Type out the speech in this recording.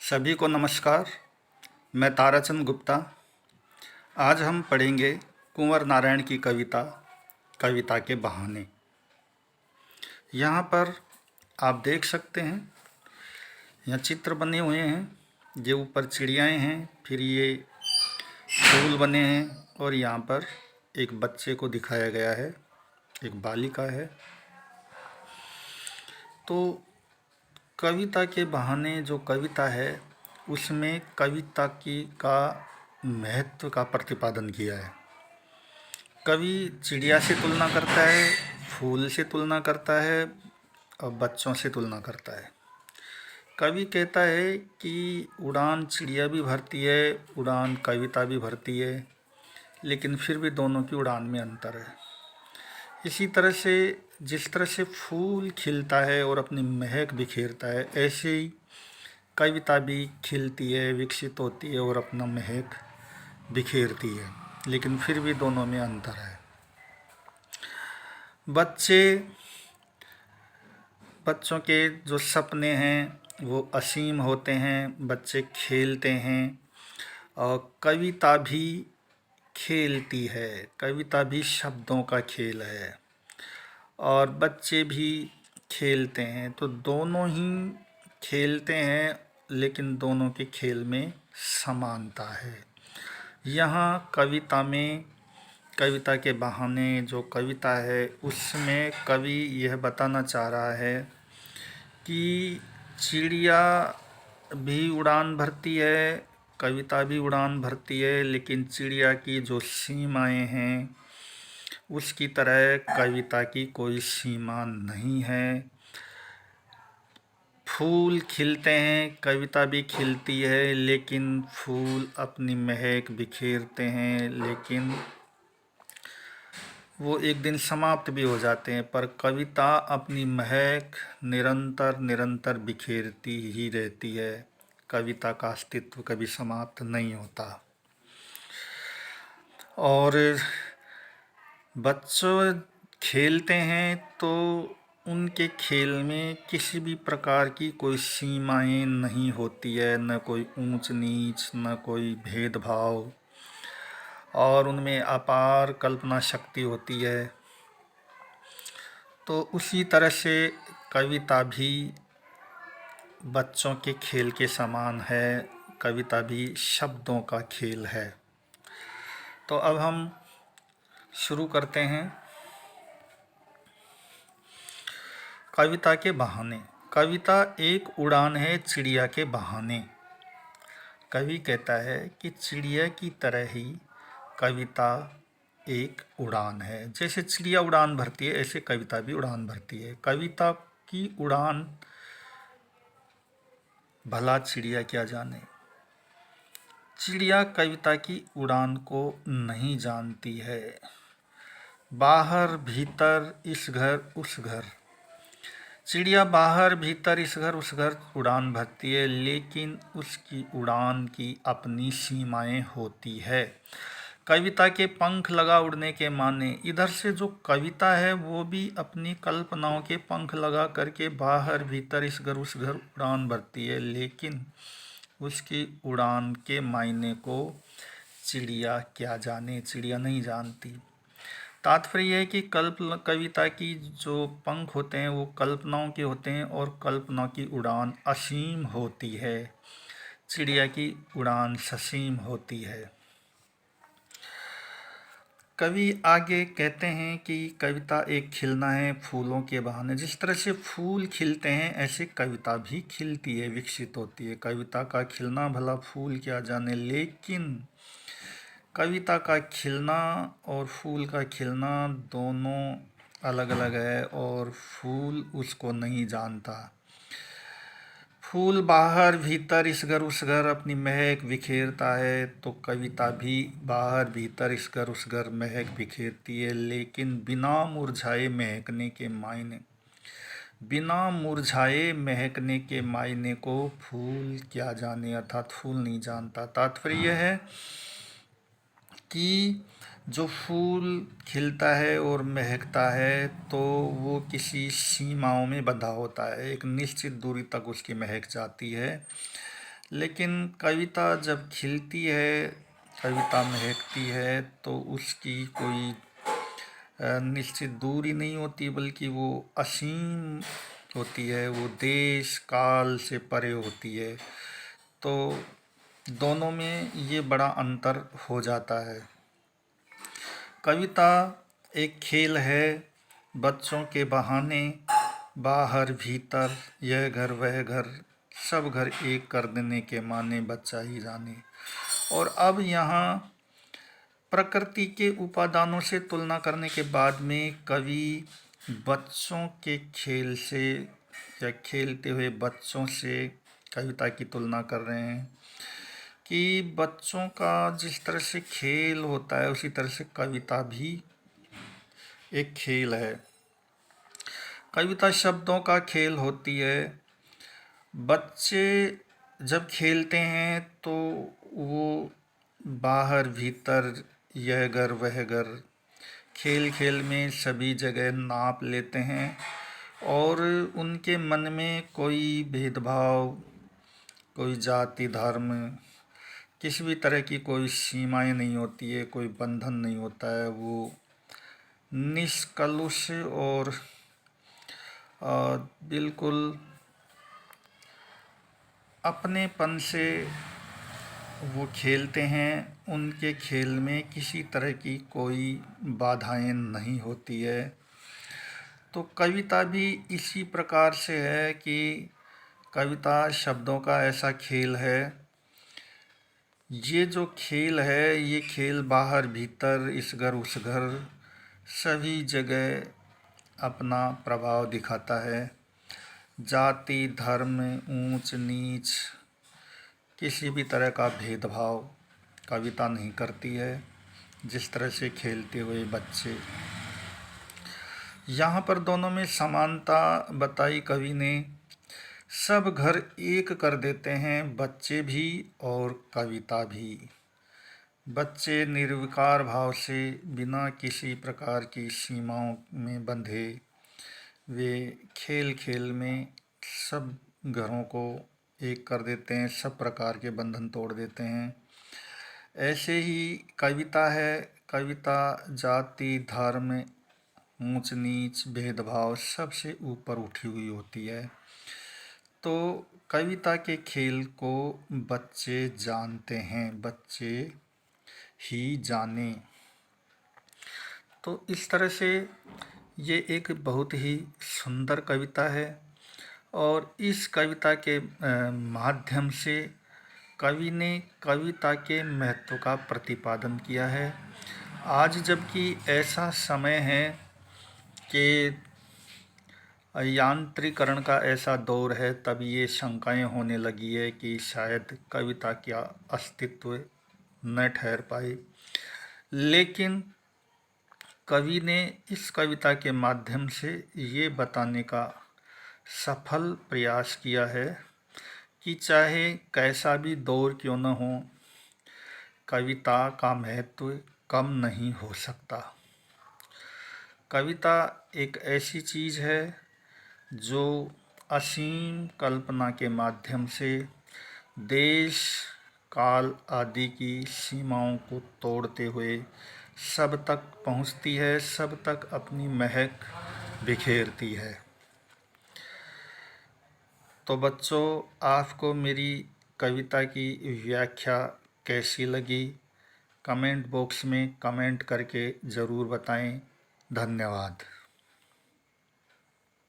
सभी को नमस्कार। मैं ताराचंद गुप्ता। आज हम पढ़ेंगे कुंवर नारायण की कविता कविता के बहाने। यहाँ पर आप देख सकते हैं, यहाँ चित्र बने हुए हैं। ये ऊपर चिड़ियाएँ हैं, फिर ये फूल बने हैं और यहाँ पर एक बच्चे को दिखाया गया है, एक बालिका है। तो कविता के बहाने जो कविता है उसमें कविता की का महत्व का प्रतिपादन किया है। कवि चिड़िया से तुलना करता है, फूल से तुलना करता है और बच्चों से तुलना करता है। कवि कहता है कि उड़ान चिड़िया भी भरती है, उड़ान कविता भी भरती है, लेकिन फिर भी दोनों की उड़ान में अंतर है। इसी तरह से जिस तरह से फूल खिलता है और अपनी महक बिखेरता है, ऐसे ही कविता भी खिलती है, विकसित होती है और अपना महक बिखेरती है, लेकिन फिर भी दोनों में अंतर है। बच्चों के जो सपने हैं वो असीम होते हैं, बच्चे खेलते हैं और कविता भी खेलती है। कविता भी शब्दों का खेल है और बच्चे भी खेलते हैं। तो दोनों ही खेलते हैं, लेकिन दोनों के खेल में समानता है। यहाँ कविता के बहाने जो कविता है उसमें कवि यह बताना चाह रहा है कि चिड़िया भी उड़ान भरती है, कविता भी उड़ान भरती है, लेकिन चिड़िया की जो सीमाएं हैं उसकी तरह कविता की कोई सीमा नहीं है। फूल खिलते हैं, कविता भी खिलती है, लेकिन फूल अपनी महक बिखेरते हैं, लेकिन वो एक दिन समाप्त भी हो जाते हैं। पर कविता अपनी महक निरंतर निरंतर बिखेरती ही रहती है। कविता का अस्तित्व कभी समाप्त नहीं होता। और बच्चों खेलते हैं तो उनके खेल में किसी भी प्रकार की कोई सीमाएं नहीं होती है, न कोई ऊंच नीच, न कोई भेदभाव, और उनमें अपार कल्पना शक्ति होती है। तो उसी तरह से कविता भी बच्चों के खेल के समान है, कविता भी शब्दों का खेल है। तो अब हम शुरू करते हैं। कविता के बहाने। कविता एक उड़ान है चिड़िया के बहाने। कवि कहता है कि चिड़िया की तरह ही कविता एक उड़ान है। जैसे चिड़िया उड़ान भरती है, ऐसे कविता भी उड़ान भरती है। कविता की उड़ान भला चिड़िया क्या जाने। चिड़िया कविता की उड़ान को नहीं जानती है। बाहर भीतर इस घर उस घर, चिड़िया बाहर भीतर इस घर उस घर उड़ान भरती है, लेकिन उसकी उड़ान की अपनी सीमाएं होती है। कविता के पंख लगा उड़ने के माने। इधर से जो कविता है वो भी अपनी कल्पनाओं के पंख लगा करके बाहर भीतर इस घर उस घर उड़ान भरती है, लेकिन उसकी उड़ान के मायने को चिड़िया क्या जाने, चिड़िया नहीं जानती। तात्पर्य है कि कविता की जो पंख होते हैं वो कल्पनाओं के होते हैं और कल्पना की उड़ान असीम होती है, चिड़िया की उड़ान ससीम होती है। कवि आगे कहते हैं कि कविता एक खिलना है फूलों के बहाने। जिस तरह से फूल खिलते हैं ऐसे कविता भी खिलती है, विकसित होती है। कविता का खिलना भला फूल क्या जाने, लेकिन कविता का खिलना और फूल का खिलना दोनों अलग अलग है और फूल उसको नहीं जानता। फूल बाहर भीतर इस घर उस घर अपनी महक बिखेरता है, तो कविता भी बाहर भीतर इस घर उस घर महक बिखेरती है, लेकिन बिना मुरझाए महकने के मायने को फूल क्या जाने, अर्थात फूल नहीं जानता। तात्पर्य यह है कि जो फूल खिलता है और महकता है तो वो किसी सीमाओं में बंधा होता है, एक निश्चित दूरी तक उसकी महक जाती है, लेकिन कविता जब खिलती है, कविता महकती है, तो उसकी कोई निश्चित दूरी नहीं होती, बल्कि वो असीम होती है, वो देश काल से परे होती है। तो दोनों में ये बड़ा अंतर हो जाता है। कविता एक खेल है, बच्चों के बहाने बाहर भीतर यह घर वह घर, सब घर एक कर देने के माने बच्चा ही जाने। और अब यहाँ प्रकृति के उपादानों से तुलना करने के बाद में कवि बच्चों के खेल से या खेलते हुए बच्चों से कविता की तुलना कर रहे हैं कि बच्चों का जिस तरह से खेल होता है, उसी तरह से कविता भी एक खेल है। कविता शब्दों का खेल होती है। बच्चे जब खेलते हैं तो वो बाहर भीतर यह घर वह घर, खेल खेल में सभी जगह नाप लेते हैं और उनके मन में कोई भेदभाव, कोई जाति धर्म, किसी भी तरह की कोई सीमाएं नहीं होती है, कोई बंधन नहीं होता है। वो निष्कलुष और बिल्कुल अपनेपन से वो खेलते हैं। उनके खेल में किसी तरह की कोई बाधाएं नहीं होती है। तो कविता भी इसी प्रकार से है कि कविता शब्दों का ऐसा खेल है। ये जो खेल है, ये खेल बाहर भीतर इस घर उस घर सभी जगह अपना प्रभाव दिखाता है। जाति धर्म ऊंच नीच किसी भी तरह का भेदभाव कविता नहीं करती है, जिस तरह से खेलते हुए बच्चे। यहाँ पर दोनों में समानता बताई कवि ने। सब घर एक कर देते हैं, बच्चे भी और कविता भी। बच्चे निर्विकार भाव से बिना किसी प्रकार की सीमाओं में बंधे वे खेल खेल में सब घरों को एक कर देते हैं, सब प्रकार के बंधन तोड़ देते हैं। ऐसे ही कविता है। कविता जाति धर्म ऊंच नीच भेदभाव सबसे ऊपर उठी हुई होती है। तो कविता के खेल को बच्चे जानते हैं, बच्चे ही जाने। तो इस तरह से ये एक बहुत ही सुंदर कविता है और इस कविता के माध्यम से कवि ने कविता के महत्व का प्रतिपादन किया है। आज जबकि ऐसा समय है कि यांत्रिकरण का ऐसा दौर है, तब ये शंकाएं होने लगी है कि शायद कविता का अस्तित्व न ठहर पाए। लेकिन कवि ने इस कविता के माध्यम से ये बताने का सफल प्रयास किया है कि चाहे कैसा भी दौर क्यों न हो, कविता का महत्व कम नहीं हो सकता। कविता एक ऐसी चीज़ है जो असीम कल्पना के माध्यम से देश काल आदि की सीमाओं को तोड़ते हुए सब तक पहुंचती है, सब तक अपनी महक बिखेरती है। तो बच्चों, आपको मेरी कविता की व्याख्या कैसी लगी? कमेंट बॉक्स में कमेंट करके ज़रूर बताएं। धन्यवाद।